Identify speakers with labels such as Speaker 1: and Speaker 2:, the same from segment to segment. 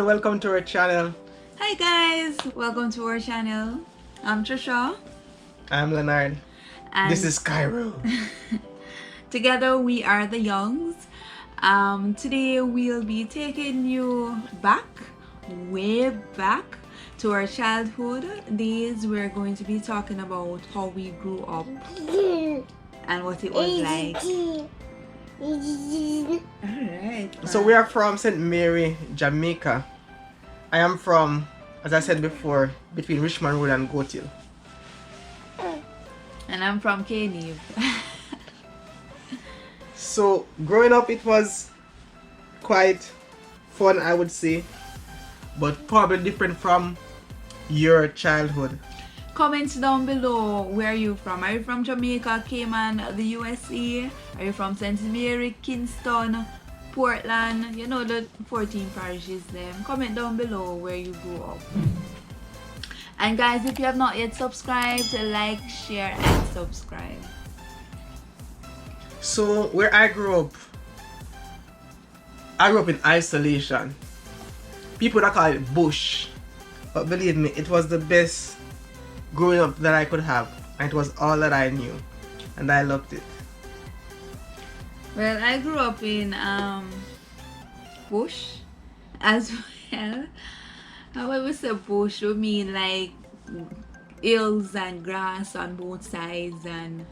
Speaker 1: welcome to our channel.
Speaker 2: Hi guys, welcome to our channel. I'm Trisha
Speaker 1: I'm Leonard.
Speaker 2: and
Speaker 1: This is Cairo.
Speaker 2: together we are the Youngs. Today we'll be taking you back, way back to our childhood days. We're going to be talking about how we grew up and what it was like. Alright.
Speaker 1: So we are from St.Mary, Jamaica. I am from, as I said before, between Richmond Road and Goat Hill.
Speaker 2: And I'm from Caneve.
Speaker 1: So growing up it was quite fun, I would say, but probably different from your childhood.
Speaker 2: Comments down below, where are you from? Are you from Jamaica, Cayman, the USA? Are you from St. Mary, Kingston, Portland? You know the 14 parishes there. Comment down below where you grew up. And guys, if you have not yet subscribed, like, share and subscribe.
Speaker 1: So where I grew up in isolation. People that call it bush, but believe me, it was the best growing up that I could have, and it was all that I knew, and I loved it.
Speaker 2: Well, I grew up in bush as well. When we say bush, we mean like hills and grass on both sides, and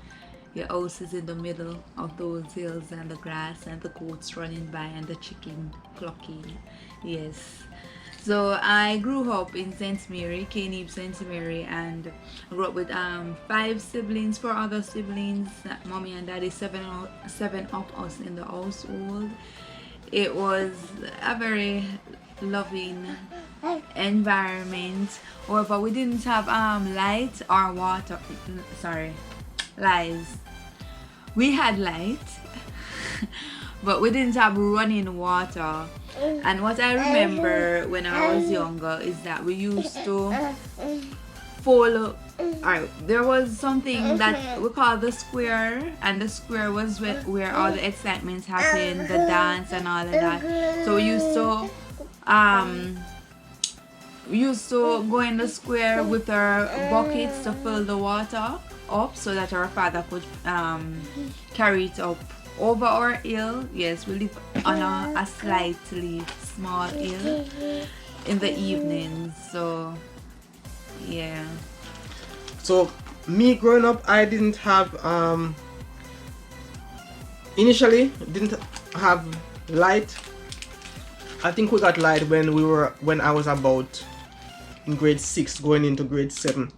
Speaker 2: your house is in the middle of those hills and the grass and the goats running by and the chicken clucking. Yes. So I grew up in St. Mary, Caneve, St. Mary, and I grew up with 5 siblings, 4 other siblings, mommy and daddy, seven of us in the household. It was a very loving environment. However, we didn't have light or water. Sorry, lies. We had light, but we didn't have running water. And what I remember when I was younger is that we used to follow. Alright, there was something that we call the square, and the square was where all the excitements happened, the dance and all of that. So we used to go in the square with our buckets to fill the water up so that our father could carry it up over our hill. Yes, we live on a slightly small hill in the evenings. So yeah.
Speaker 1: So me growing up, I didn't have initially didn't have light. I think we got light when I was about in grade 6 going into grade 7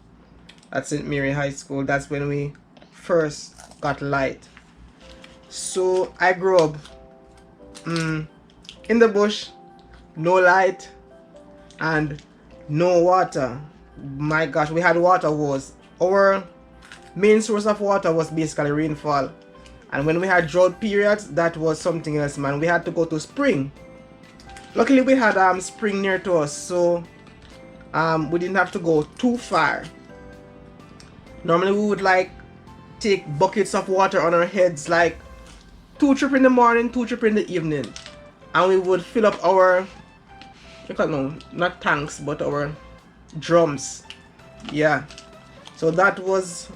Speaker 1: at St. Mary High School. That's when we first got light. So I grew up in the bush, no light and no water. My gosh, we had water woes. Our main source of water was basically rainfall, and when we had drought periods, that was something else, man. We had to go to spring. Luckily we had spring near to us, so we didn't have to go too far. Normally we would like take buckets of water on our heads, like 2 trips in the morning, 2 trips in the evening, and we would fill up our, no, not tanks, but our drums. Yeah, so that was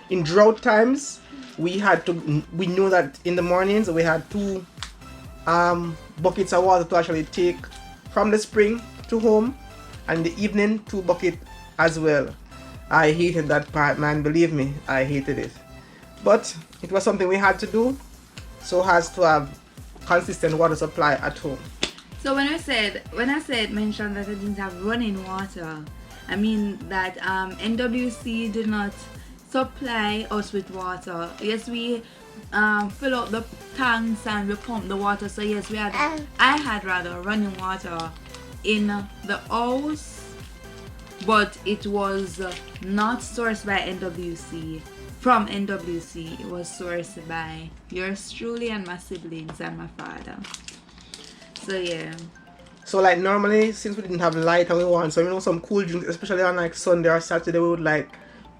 Speaker 1: in drought times. We knew that in the mornings we had 2 buckets of water to actually take from the spring to home, and in the evening 2 buckets as well. I hated that part, man, believe me, I hated it, but it was something we had to do, so as to have consistent water supply at home.
Speaker 2: So when I mentioned that I didn't have running water, I mean that NWC did not supply us with water. Yes, we fill up the tanks and we pump the water. So yes, I had rather running water in the house, but it was not sourced by NWC. From NWC, it was sourced by yours truly and my siblings and my father. So yeah.
Speaker 1: So like normally, since we didn't have light and we want some cool drinks, especially on like Sunday or Saturday, we would like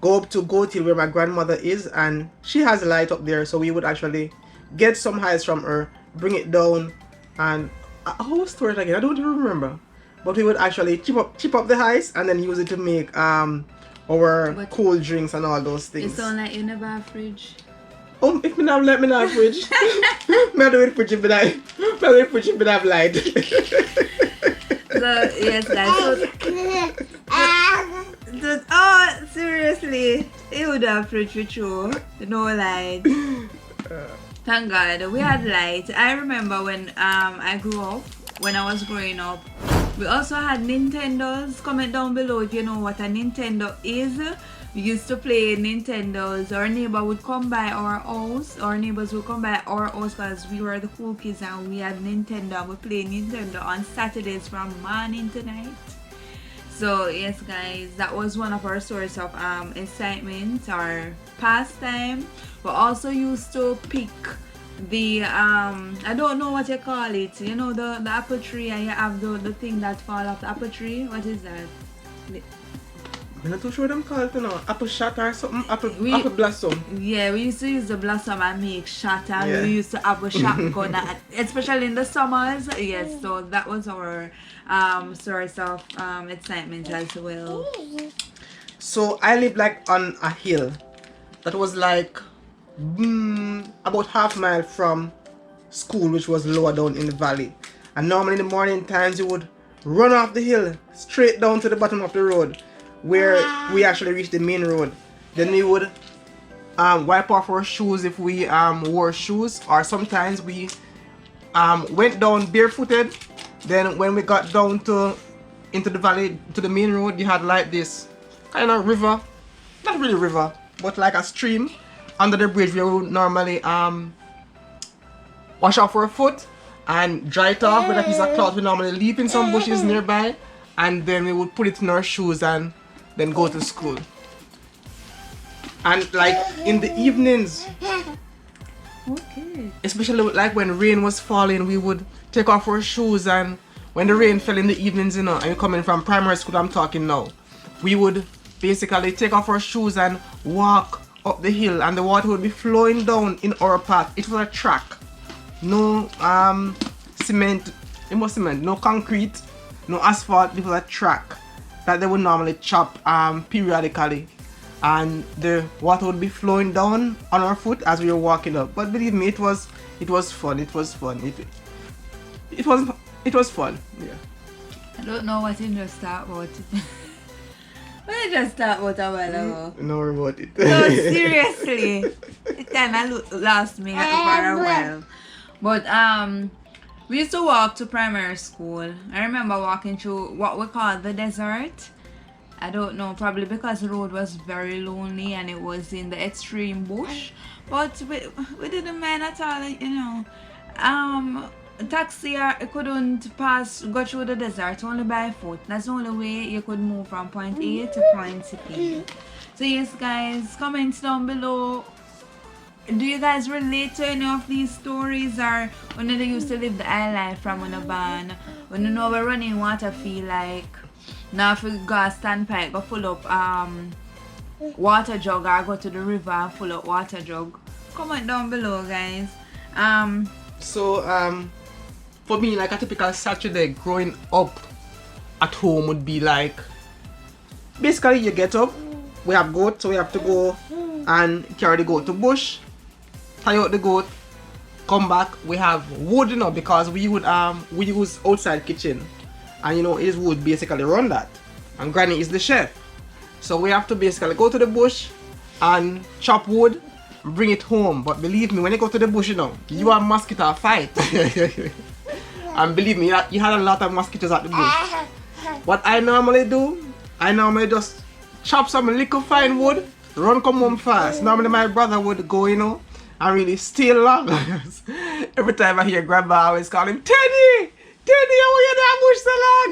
Speaker 1: go up to Goat Hill where my grandmother is, and she has light up there, so we would actually get some ice from her, bring it down, and how was it again? I don't even remember. but we would actually chip up the ice and then use it to make our
Speaker 2: But
Speaker 1: cold drinks and all those
Speaker 2: it
Speaker 1: things.
Speaker 2: sound like you never have fridge.
Speaker 1: If me not let me not fridge, me do it fridge if me have light.
Speaker 2: So yes, guys. Oh, seriously, you would have fridge with you. No light. Thank God we had light. I remember when I grew up, when I was growing up, we also had Nintendos. Comment down below if you know what a Nintendo is. We used to play Nintendos. Our neighbor would come by our house. Our neighbors would come by our house because we were the cool kids and we had Nintendo. We played Nintendo on Saturdays from morning to night. So yes, guys, that was one of our sources of excitement or pastime. We also used to pick the I don't know what you call it. You know the apple tree and you have the thing that fall off the apple tree. What is that?
Speaker 1: I'm not too sure what them call it, you know. Apple shot or something. Apple blossom.
Speaker 2: Yeah, we used to use the blossom and make shot, and
Speaker 1: Yeah.
Speaker 2: we used to have a shotgun, especially in the summers. Yes, so that was our source of excitement as well.
Speaker 1: So I lived like on a hill that was like about half mile from school, which was lower down in the valley. And normally in the morning times you would run off the hill straight down to the bottom of the road where we actually reached the main road. Then we would wipe off our shoes if we wore shoes, or sometimes we went down barefooted. Then when we got down into the valley to the main road, you had like this kind of river, not really river, but like a stream under the bridge where we would normally wash off our foot and dry it off with a piece of cloth. We normally leave in some bushes nearby, and then we would put it in our shoes and then go to school. And like in the evenings,
Speaker 2: Okay.
Speaker 1: especially like when rain was falling, we would take off our shoes, and when the rain fell in the evenings, you know, and you're coming from primary school, I'm talking now, we would basically take off our shoes and walk up the hill, and the water would be flowing down in our path. It was a track, no cement, it was cement, no concrete, no asphalt. It was a track that they would normally chop periodically, and the water would be flowing down on our foot as we were walking up. But believe me, it was fun. It was fun. It was fun. Yeah.
Speaker 2: I don't know what you just talked about. What you just talked about a while ago.
Speaker 1: No worry about it.
Speaker 2: No, seriously. It kind of lost me for a while. But we used to walk to primary school. I remember walking through what we call the desert. I don't know, probably because the road was very lonely and it was in the extreme bush. But we didn't mind at all, you know. Taxi couldn't go through the desert only by foot. That's the only way you could move from point A to point B. So yes, guys, comment down below. Do you guys relate to any of these stories, or when they used to live the high life from when a van, when you know we're running water, feel like now if we go a standpipe, go full up water jug, or go to the river and full up water jug? Comment down below, guys.
Speaker 1: So for me, like a typical Saturday growing up at home would be like, basically you get up, we have goat, so we have to go and carry the goat to bush, tie out the goat, come back. We have wood, you know, because we use outside kitchen, and you know it is wood basically run that, and Granny is the chef, so we have to basically go to the bush and chop wood, bring it home. But believe me, when you go to the bush, you know, you and mosquito fight. And believe me, you had a lot of mosquitoes at the bush. What I normally do, I normally just chop some little fine wood, run come home fast. Normally my brother would go, you know, and really steal long. Every time I hear grandma, I always call him, Teddy! Teddy, how are you that bush so long?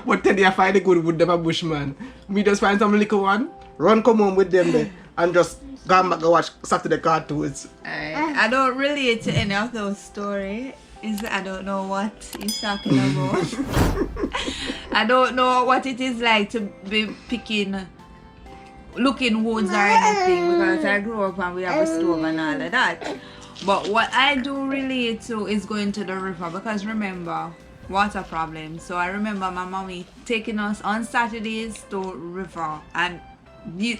Speaker 1: But Teddy, I find a good wood, them a bushman. Me just find some little one, run come home with them there, and just go back and watch Saturday cartoons.
Speaker 2: I don't relate to any of those stories. I don't know what he's talking about. I don't know what it is like to be looking woods or anything, because I grew up and we have a stove and all of that. But what I do relate to is going to the river, because remember, water problems. So I remember my mommy taking us on Saturdays to river, and the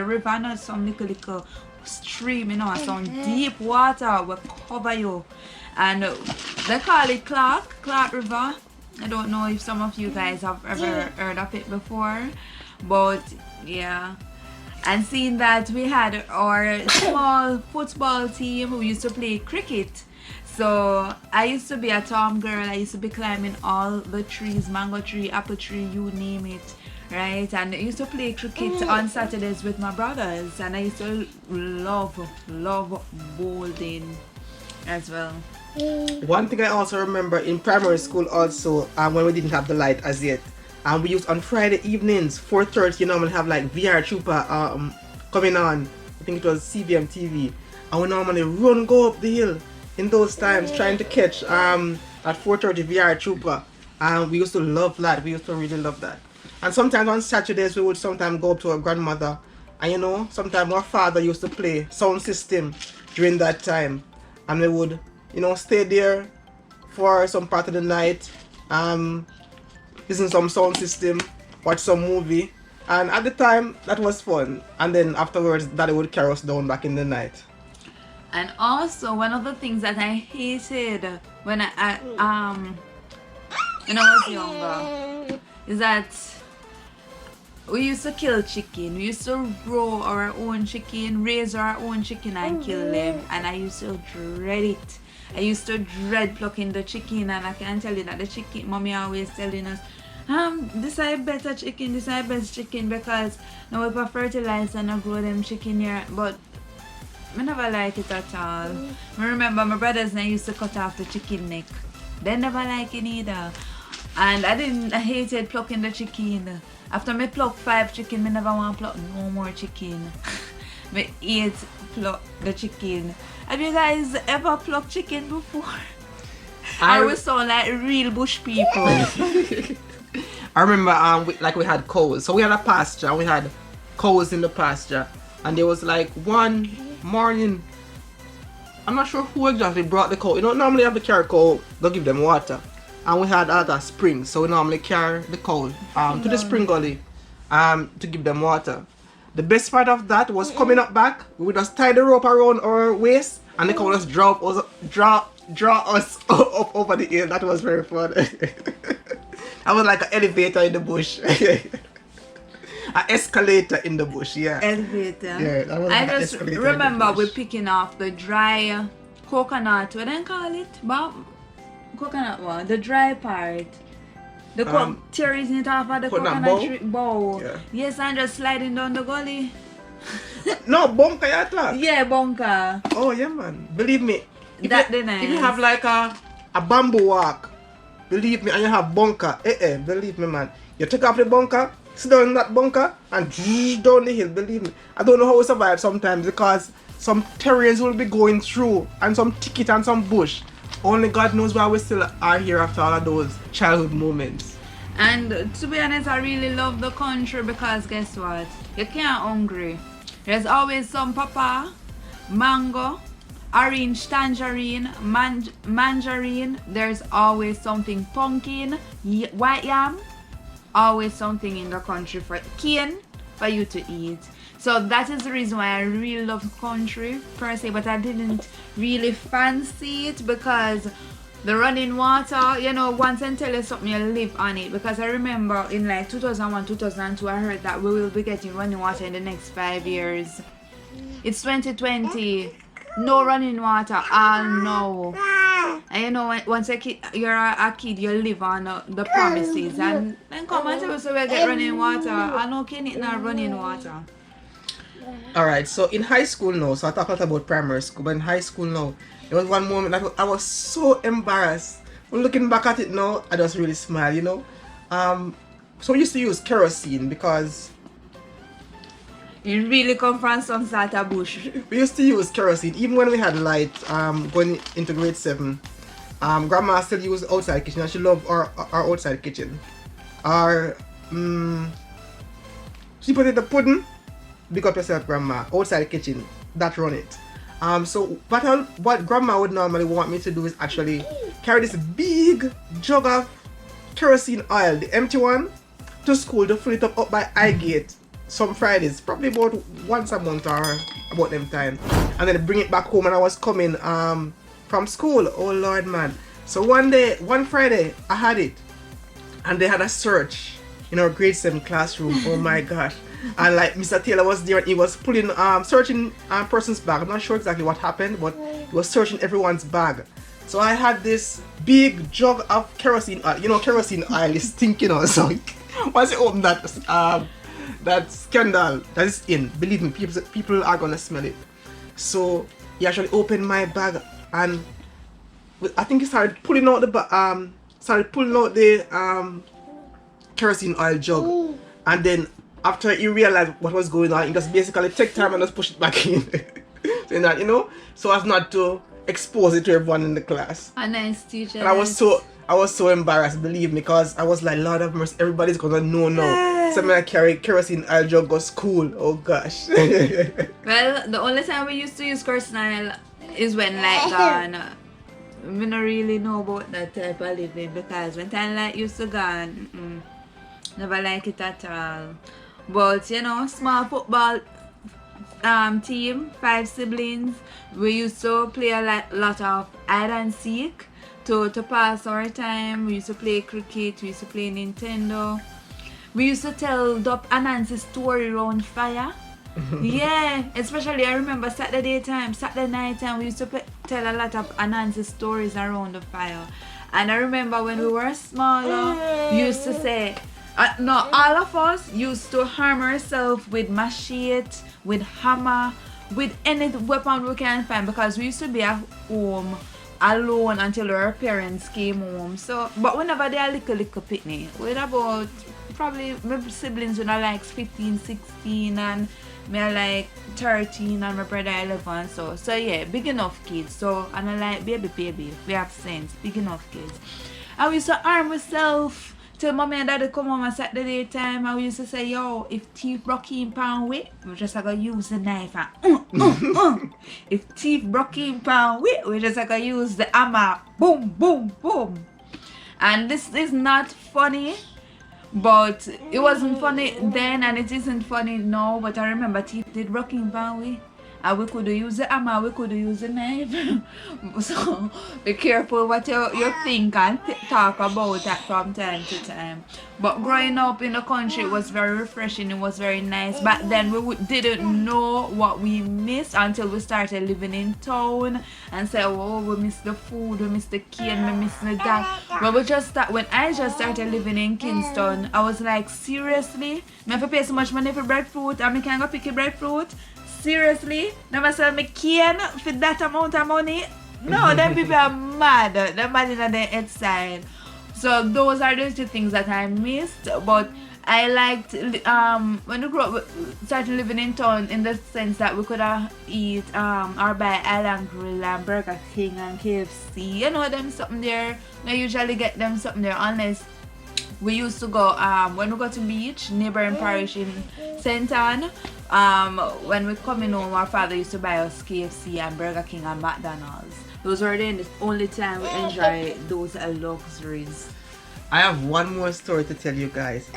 Speaker 2: river not some little stream, some deep water will cover you, and they call it Clark River. I don't know if some of you guys have ever heard of it before, but yeah. And seeing that we had our small football team who used to play cricket. So I used to be a Tom girl. I used to be climbing all the trees, mango tree, apple tree, you name it, right? And I used to play cricket on Saturdays with my brothers. And I used to love bowling as well.
Speaker 1: One thing I also remember in primary school also, when we didn't have the light as yet, and we used on Friday evenings, 4:30, you normally have like VR Trooper coming on. I think it was CBM TV, and we normally go up the hill in those times trying to catch at 4:30 VR Trooper, and we used to love that. We used to really love that. And sometimes on Saturdays we would sometimes go up to our grandmother, and sometimes our father used to play sound system during that time, and we would stay there for some part of the night, listen some sound system, watch some movie, and at the time that was fun. And then afterwards, Daddy would carry us down back in the night.
Speaker 2: And also one of the things that I hated when I was younger is that we used to kill chicken. We used to grow our own chicken, raise our own chicken and kill them, and I used to dread it. I used to dread plucking the chicken, and I can tell you that the chicken, mommy always telling us, this is better chicken, this is best chicken, because now we put fertilizer and I grow them chicken here, but I never like it at all. I remember my brothers and I used to cut off the chicken neck. They never like it either. And I hated plucking the chicken. After me pluck 5 chicken, I never want to pluck no more chicken. Me pluck the chicken. Have you guys ever plucked chicken before? I always sound like real bush people.
Speaker 1: I remember we had cows. So we had a pasture and we had cows in the pasture. And there was like one morning, I'm not sure who exactly brought the cow. Normally you have to carry cow, go give them water. And we had a spring, so we normally carry the cow to the spring gully to give them water. The best part of that was coming up back, we would just tie the rope around our waist and the cow just draw us up over the hill. That was very fun. I was like an elevator in the bush. An escalator in the bush, yeah.
Speaker 2: Elevator.
Speaker 1: Yeah, that was
Speaker 2: I
Speaker 1: like
Speaker 2: just
Speaker 1: escalator
Speaker 2: remember we picking off the dry coconut. What do they call it? Coconut one, the dry part. The tearing it off of the coconut bowl. Yeah. Yes, and just sliding down the gully.
Speaker 1: No, bunker yata.
Speaker 2: Yeah, bunker.
Speaker 1: Oh yeah, man. Believe me.
Speaker 2: Nice.
Speaker 1: If you have like a bamboo walk, believe me, and you have bunker, believe me, man. You take off the bunker, sit down in that bunker, and down the hill. Believe me, I don't know how we survive sometimes because some terrains will be going through, and some thicket and some bush. Only God knows why we still are here after all of those childhood moments.
Speaker 2: And to be honest, I really love the country because guess what? You can't hungry. There's always some papa, mango, orange, tangerine, mandarin. There's always something pumpkin, white yam. Always something in the country for cane for you to eat. So that is the reason why I really love the country per se, but I didn't really fancy it because the running water, once I tell you something, you live on it. Because I remember in like 2001, 2002, I heard that we will be getting running water in the next 5 years. It's 2020, no running water, no. And once you're a kid, you live on the promises. And then come and tell us so we get running water. I know can it not running water.
Speaker 1: Alright, so in high school now, so I talked a lot about primary school, but in high school now, there was one moment that I was so embarrassed. Looking back at it now, I just really smile, So we used to use kerosene because
Speaker 2: you really come from some sort of bush.
Speaker 1: We used to use kerosene even when we had light going into grade 7. Grandma still used outside kitchen and she loved our outside kitchen. She put in the pudding. Big up yourself, grandma. Outside kitchen, that run it. So what grandma would normally want me to do is actually carry this big jug of kerosene oil, the empty one, to school to fill it up by eye gate some Fridays, probably about once a month or about them time, and then bring it back home when I was coming from school. Oh Lord, man. So one Friday I had it, and they had a search in our grade 7 classroom. Oh my gosh. And like Mr. Taylor was there and he was pulling searching a person's bag. I'm not sure exactly what happened, but he was searching everyone's bag. So I had this big jug of kerosene oil. You know, kerosene oil is stinking also. Once you open that scandal that is in, believe me, people are gonna smell it. So he actually opened my bag, and I think he started pulling out the kerosene oil jug, and then after he realized what was going on, he just basically take time and just push it back in. Saying that, so as not to expose it to everyone in the class.
Speaker 2: A nice teacher.
Speaker 1: And I was so embarrassed, believe me, because I was like, Lord have mercy, everybody's gonna know now. So I carry kerosene oil jug go school. Oh gosh.
Speaker 2: Well, the only time we used to use kerosene oil is when light gone. We don't really know about that type of living, because when time light used to gone, never like it at all. But small football team, 5 siblings, we used to play a lot of hide and seek to pass our time. We used to play cricket, we used to play Nintendo. We used to tell Dop Anansi story around fire. Yeah, especially I remember Saturday night time, we used to tell a lot of Anansi stories around the fire. And I remember when we were smaller, we used to say, no, all of us used to harm ourselves with machete, with hammer, with any weapon we can find, because we used to be at home alone until our parents came home. So, but whenever they are little picnic, with about probably my siblings when I like 15, 16, and me are like 13, and my brother 11. So yeah, big enough kids. So, and I like baby, we have sense, big enough kids. And we used to arm ourselves till mommy and daddy come home on Saturday time, and we used to say, yo, if teeth broke in pan way, we just gonna use the knife and If teeth broke in pan way, we just gonna use the hammer. Boom, boom, boom. And this is not funny, but it wasn't funny then, and it isn't funny now. But I remember teeth did broke in pan way, and we could use the hammer, we could use the knife. So be careful what you think and talk about that from time to time. But growing up in the country, it was very refreshing, it was very nice. Back then we didn't know what we missed until we started living in town and say, oh, we miss the food, we miss the cane, we miss the that. But when I just started living in Kingston, I was like, seriously? I have to pay so much money for breadfruit and I can't go pick a breadfruit? Seriously? Never sell me cane for that amount of money? No, them people are mad. They're mad in the head side. So those are the 2 things that I missed. But I liked when we grew up, started living in town, in the sense that we could eat or buy Island Grill and Burger King and KFC. Them something there. I usually get them something there unless we used to go when we go to beach, neighboring parish in St. Anne. When we coming home, our father used to buy us KFC and Burger King and McDonald's. Those were the only time we enjoy those luxuries.
Speaker 1: I have one more story to tell you guys.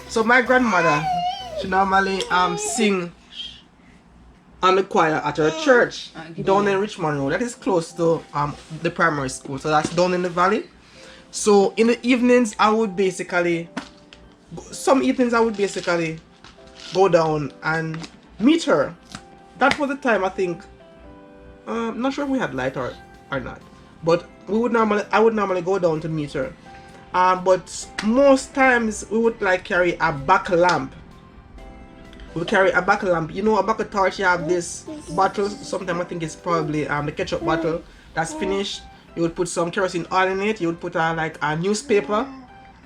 Speaker 1: So my grandmother, she normally sing on the choir at her church down in Richmond Road. That is close to the primary school. So that's down in the valley. So in the evenings, some evenings I would basically go down and meet her. That was the time, I think. I'm not sure if we had light or not, but I would normally go down to meet her. But most times we would like carry a back lamp. We carry a back lamp. A back torch. You have this bottle. Sometimes I think it's probably the ketchup bottle that's finished. You would put some kerosene oil in it. You would put like a newspaper,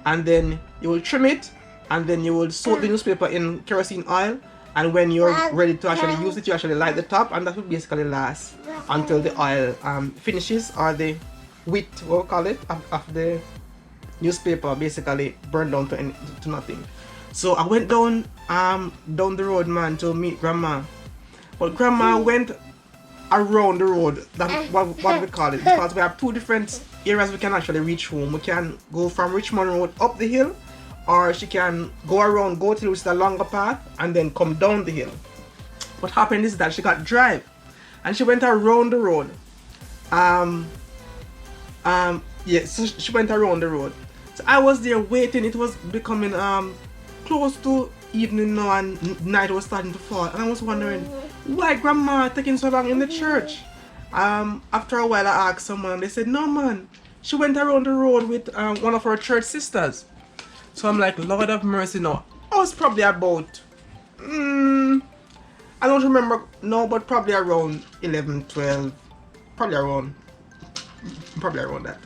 Speaker 1: and then you will trim it, and then you will soak the newspaper in kerosene oil. And when you're ready to actually use it, you actually light the top, and that will basically last until the oil finishes, or the wick, what we call it, of the newspaper basically burned down to nothing. So I went down the road, man, to meet grandma. But grandma went around the road. That's what we call it, because we have two different areas we can actually reach home. We can go from Richmond Road up the hill, or she can go around, go till it's the longer path, and then come down the hill. What happened is that she got drive, and she went around the road. Yeah, so she went around the road. So I was there waiting. It was becoming close to evening now, and night was starting to fall, and I was wondering why grandma taking so long in the church. After a while I asked someone, and they said, no man, she went around the road with one of her church sisters. So I'm like, Lord have mercy now. I was probably about I don't remember no, but probably around 11, 12, probably around that.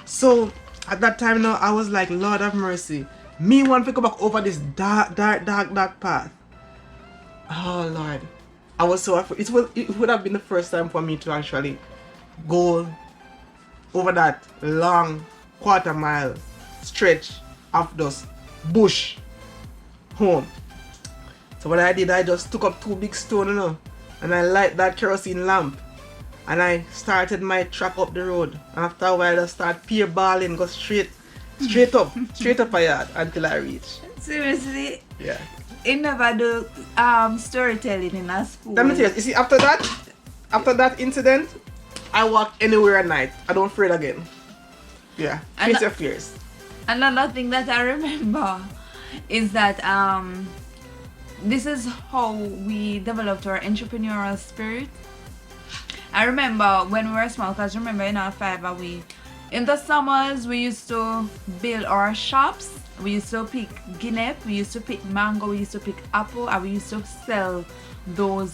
Speaker 1: So at that time now, I was like, Lord have mercy, me want to go back over this dark path. Oh Lord, I was so afraid. It would have been the first time for me to actually go over that long quarter-mile stretch of those bush home. So what I did, I just took up two big stones, you know, and I light that kerosene lamp, and I started my track up the road. And after a while, I start peer balling, go straight up a yard until I reach.
Speaker 2: Seriously?
Speaker 1: Yeah.
Speaker 2: You never do storytelling in a school.
Speaker 1: Let me tell you see, after that incident, I walk anywhere at night. I don't afraid again. Yeah. Face your fears.
Speaker 2: Another thing that I remember is that this is how we developed our entrepreneurial spirit. I remember when we were small, because remember in our 5 we in the summers we used to build our shops. We used to pick guinea, we used to pick mango, we used to pick apple, and we used to sell those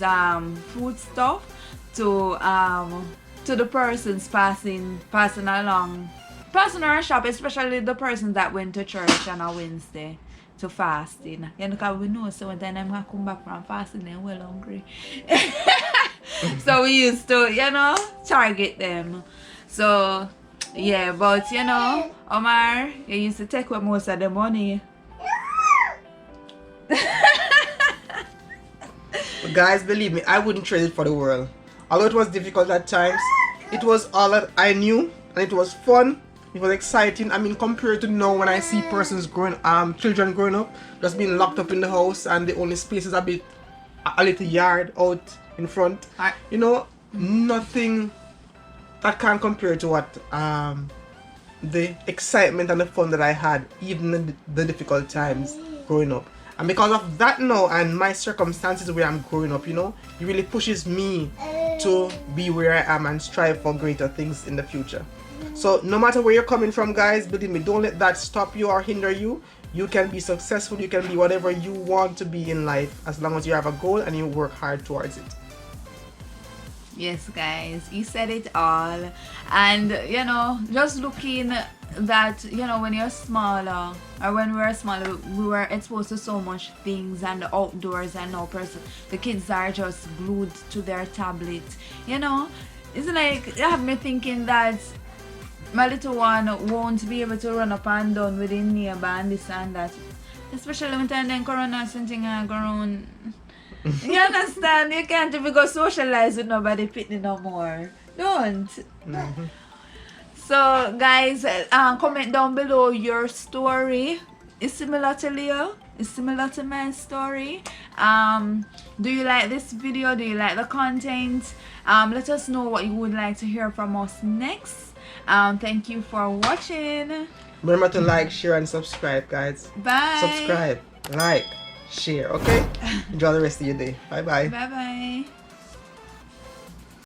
Speaker 2: food stuff to the persons passing our shop, especially the persons that went to church on a Wednesday to fasting. You know, because we know so when time I'm gonna come back from fasting, they're well hungry. So we used to, you know, target them. So yeah, but you know, Omar, you used to take away most of the money.
Speaker 1: But guys, believe me, I wouldn't trade it for the world. Although it was difficult at times, it was all that I knew, and it was fun. It was exciting. I mean, compared to now when I see children growing up, just being locked up in the house, and the only space is a little yard out in front. You know, nothing that can compare to what the excitement and the fun that I had, even in the difficult times growing up. And because of that now, and my circumstances where I'm growing up, you know, it really pushes me to be where I am and strive for greater things in the future. So no matter where you're coming from, guys, believe me, don't let that stop you or hinder you. You can be successful, you can be whatever you want to be in life, as long as you have a goal and you work hard towards it.
Speaker 2: Yes, guys, you said it all. And you know, just looking that, you know, when you're smaller, or when we were smaller, we were exposed to so much things and the outdoors, and now the kids are just glued to their tablet. You know, it's like it have me thinking that my little one won't be able to run up and down with the neighbor and this and that, especially when then corona something going on. You understand? You can't even go socialize with nobody pitney no more. Don't.
Speaker 1: Mm-hmm.
Speaker 2: So guys, comment down below your story. Is similar to Leo? Is similar to my story? Do you like this video? Do you like the content? Let us know what you would like to hear from us next. Thank you for watching.
Speaker 1: Remember to like, share, and subscribe, guys.
Speaker 2: Bye.
Speaker 1: Subscribe, like, share, okay? Enjoy the rest of your day. Bye bye.
Speaker 2: Bye bye.